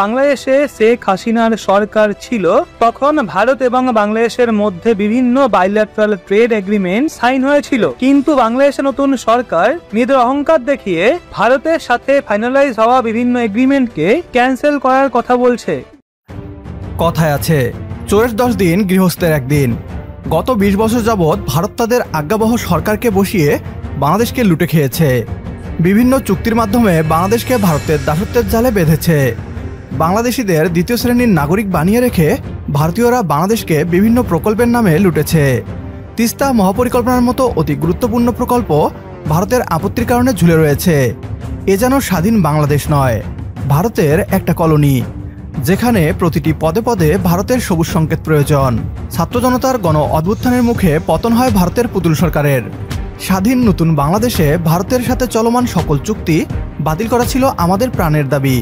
বাংলাদেশে শেখ হাসিনার সরকার ছিল তখন ভারত এবং বাংলাদেশের মধ্যে বিভিন্ন বাইল্যাটারাল ট্রেড এগ্রিমেন্ট সাইন হয়েছিল, কিন্তু বাংলাদেশের নতুন সরকার নিজেদের অহংকার দেখিয়ে ভারতের সাথে ফাইনালাইজ হওয়া বিভিন্ন এগ্রিমেন্টকে ক্যান্সেল করার কথা বলছে। কথায় আছে, চোরের 10 দিন গৃহস্থের একদিন। গত 20 বছর যাবৎ ভারত তাদের আজ্ঞাবহ সরকারকে বসিয়ে বাংলাদেশকে লুটে খেয়েছে। বিভিন্ন চুক্তির মাধ্যমে বাংলাদেশকে ভারতের দাসত্বের জালে বেঁধেছে। বাংলাদেশিদের দ্বিতীয় শ্রেণীর নাগরিক বানিয়ে রেখে ভারতীয়রা বাংলাদেশকে বিভিন্ন প্রকল্পের নামে লুটেছে। তিস্তা মহাপরিকল্পনার মতো অতি গুরুত্বপূর্ণ প্রকল্প ভারতের আপত্তির কারণে ঝুলে রয়েছে। এ যেন স্বাধীন বাংলাদেশ নয়, ভারতের একটা কলোনি, যেখানে প্রতিটি পদে পদে ভারতের সবুজ সংকেত প্রয়োজন। ছাত্র জনতার গণ অভ্যুত্থানের মুখে পতন হয় ভারতের পুতুল সরকারের। স্বাধীন নতুন বাংলাদেশে ভারতের সাথে চলমান সকল চুক্তি বাতিল করা ছিল আমাদের প্রাণের দাবি।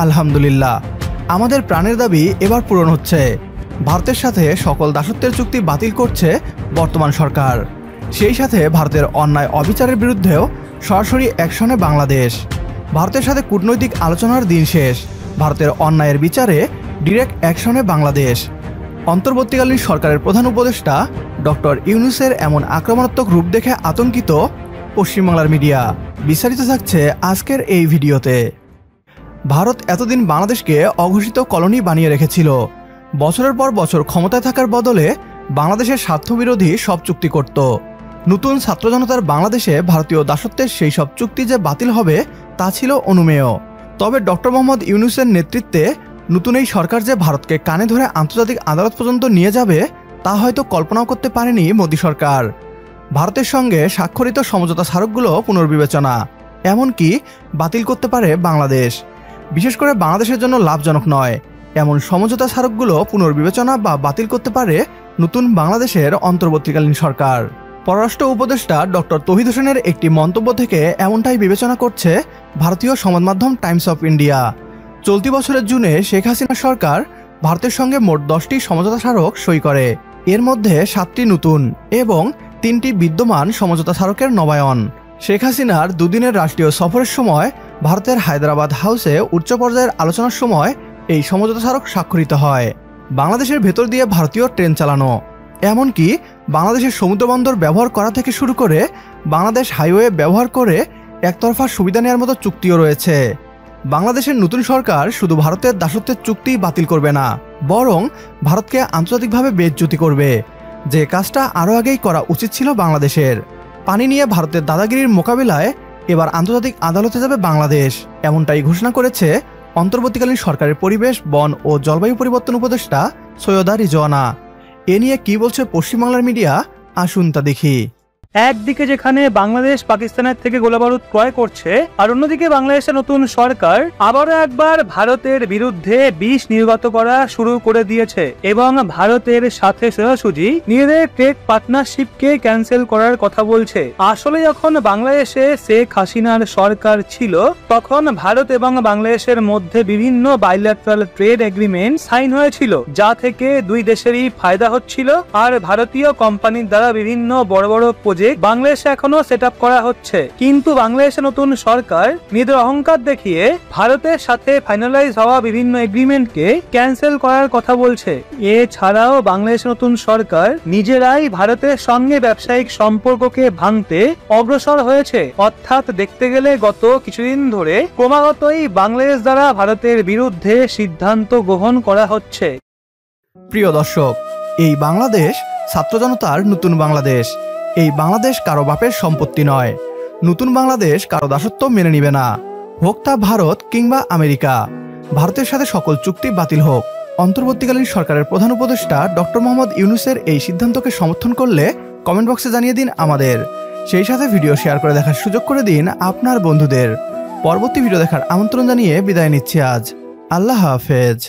আলহামদুলিল্লাহ, আমাদের প্রাণের দাবি এবার পূরণ হচ্ছে। ভারতের সাথে সকল দাসত্বের চুক্তি বাতিল করছে বর্তমান সরকার। সেই সাথে ভারতের অন্যায় অবিচারের বিরুদ্ধেও সরাসরি অ্যাকশনে বাংলাদেশ। ভারতের সাথে কূটনৈতিক আলোচনার দিন শেষ, ভারতের অন্যায়ের বিচারে ডিরেক্ট অ্যাকশনে বাংলাদেশ। অন্তর্বর্তীকালীন সরকারের প্রধান উপদেষ্টা ডক্টর ইউনূসের এমন আক্রমণাত্মক রূপ দেখে আতঙ্কিত পশ্চিমবাংলার মিডিয়া। বিস্তারিত থাকছে আজকের এই ভিডিওতে। ভারত এতদিন বাংলাদেশকে অঘোষিত কলোনি বানিয়ে রেখেছিল। বছরের পর বছর ক্ষমতায় থাকার বদলে বাংলাদেশের স্বার্থবিরোধী সব চুক্তি করত। নতুন ছাত্র জনতার বাংলাদেশে ভারতীয় দাসত্বের সেই সব চুক্তি যে বাতিল হবে তা ছিল অনুমেয়। তবে ডক্টর মোহাম্মদ ইউনূসের নেতৃত্বে নতুন এই সরকার যে ভারতকে কানে ধরে আন্তর্জাতিক আদালত পর্যন্ত নিয়ে যাবে তা হয়তো কল্পনাও করতে পারেনি মোদী সরকার। ভারতের সঙ্গে স্বাক্ষরিত সমঝোতা স্মারকগুলো পুনর্বিবেচনা, এমনকি বাতিল করতে পারে বাংলাদেশ। বিশেষ করে বাংলাদেশের জন্য লাভজনক নয় এমন সমঝোতা স্মারকগুলো পুনর্বিবেচনা বা বাতিল করতে পারে নতুন বাংলাদেশের অন্তর্বর্তীকালীন সরকার। পররাষ্ট্র উপদেষ্টা ডক্টর তৌহিদ হোসেনের একটি মন্তব্য থেকে এমনটাই বিবেচনা করছে ভারতীয় সংবাদ মাধ্যম টাইমস অফ ইন্ডিয়া। চলতি বছরের জুনে শেখ হাসিনা সরকার ভারতের সঙ্গে মোট 10টি সমঝোতা স্মারক সই করে। এর মধ্যে 7টি নতুন এবং 3টি বিদ্যমান সমঝোতা স্মারকের নবায়ন। শেখ হাসিনার দুদিনের রাষ্ট্রীয় সফরের সময় ভারতের হায়দ্রাবাদ হাউসে উচ্চ পর্যায়ের আলোচনার সময় এই সমঝোতা স্মারক স্বাক্ষরিত হয়। বাংলাদেশের ভেতর দিয়ে ভারতীয় ট্রেন চালানো, এমনকি বাংলাদেশের সমুদ্রবন্দর ব্যবহার করা থেকে শুরু করে বাংলাদেশ হাইওয়ে ব্যবহার করে একতরফা সুবিধা নেওয়ার মতো চুক্তিও রয়েছে। বাংলাদেশের নতুন সরকার শুধু ভারতের দাসত্বের চুক্তি বাতিল করবে না, বরং ভারতকে আন্তর্জাতিকভাবে বেইজ্জতি করবে, যে কাজটা আরও আগেই করা উচিত ছিল বাংলাদেশের। পানি নিয়ে ভারতের দাদাগিরির মোকাবিলায় এবার আন্তর্জাতিক আদালতে যাবে বাংলাদেশ, এমনটাই ঘোষণা করেছে অন্তর্বর্তীকালীন সরকারের পরিবেশ, বন ও জলবায়ু পরিবর্তন উপদেষ্টা সৈয়দা রিজওয়ানা। এ নিয়ে কি বলছে পশ্চিমবাংলার মিডিয়া, আসুন তা দেখি। একদিকে যেখানে বাংলাদেশ পাকিস্তানের থেকে গোলাবারুদ ক্রয় করছে, আর অন্যদিকে বাংলাদেশের নতুন সরকার আবারও একবার ভারতের বিরুদ্ধে বিষ নির্গত করা শুরু করে দিয়েছে এবং ভারতের সাথে সোজাসুজি নিজেদের ট্রেড পার্টনারশিপকে ক্যান্সেল করার কথা বলছে। আসলে যখন বাংলাদেশে শেখ হাসিনার সরকার ছিল তখন ভারত এবং বাংলাদেশের মধ্যে বিভিন্ন বাইল্যাটারাল ট্রেড এগ্রিমেন্ট সাইন হয়েছিল, যা থেকে দুই দেশেরই ফায়দা হচ্ছিল। আর ভারতীয় কোম্পানির দ্বারা বিভিন্ন বড় বড় বাংলাদেশে এখনো সেট আপ করা হচ্ছে, কিন্তু বাংলাদেশের নতুন সরকার নিজেদের অহংকার দেখিয়ে ভারতের সাথে ফাইনালাইজ হওয়া বিভিন্ন এগ্রিমেন্টকে ক্যান্সেল করার কথা বলছে। এছাড়াও বাংলাদেশের নতুন সরকার নিজেরাই ভারতের সঙ্গে ব্যবসায়িক সম্পর্ককে ভাঙতে অগ্রসর হয়েছে। অর্থাৎ দেখতে গেলে গত কিছুদিন ধরে ক্রমাগতই বাংলাদেশ দ্বারা ভারতের বিরুদ্ধে সিদ্ধান্ত গ্রহণ করা হচ্ছে। প্রিয় দর্শক, এই বাংলাদেশ ছাত্র জনতার নতুন বাংলাদেশ। এই বাংলাদেশ কারো বাপের সম্পত্তি নয়। নতুন বাংলাদেশ কারো দাসত্ব মেনে নিবে না, হোক তা ভারত কিংবা আমেরিকা। ভারতের সাথে সকল চুক্তি বাতিল হোক। অন্তর্বর্তীকালীন সরকারের প্রধান উপদেষ্টা ডক্টর মোহাম্মদ ইউনূসের এই সিদ্ধান্তকে সমর্থন করলে কমেন্ট বক্সে জানিয়ে দিন আমাদের। সেই সাথে ভিডিও শেয়ার করে দেখার সুযোগ করে দিন আপনার বন্ধুদের। পরবর্তী ভিডিও দেখার আমন্ত্রণ জানিয়ে বিদায় নিচ্ছি আজ। আল্লাহ হাফেজ।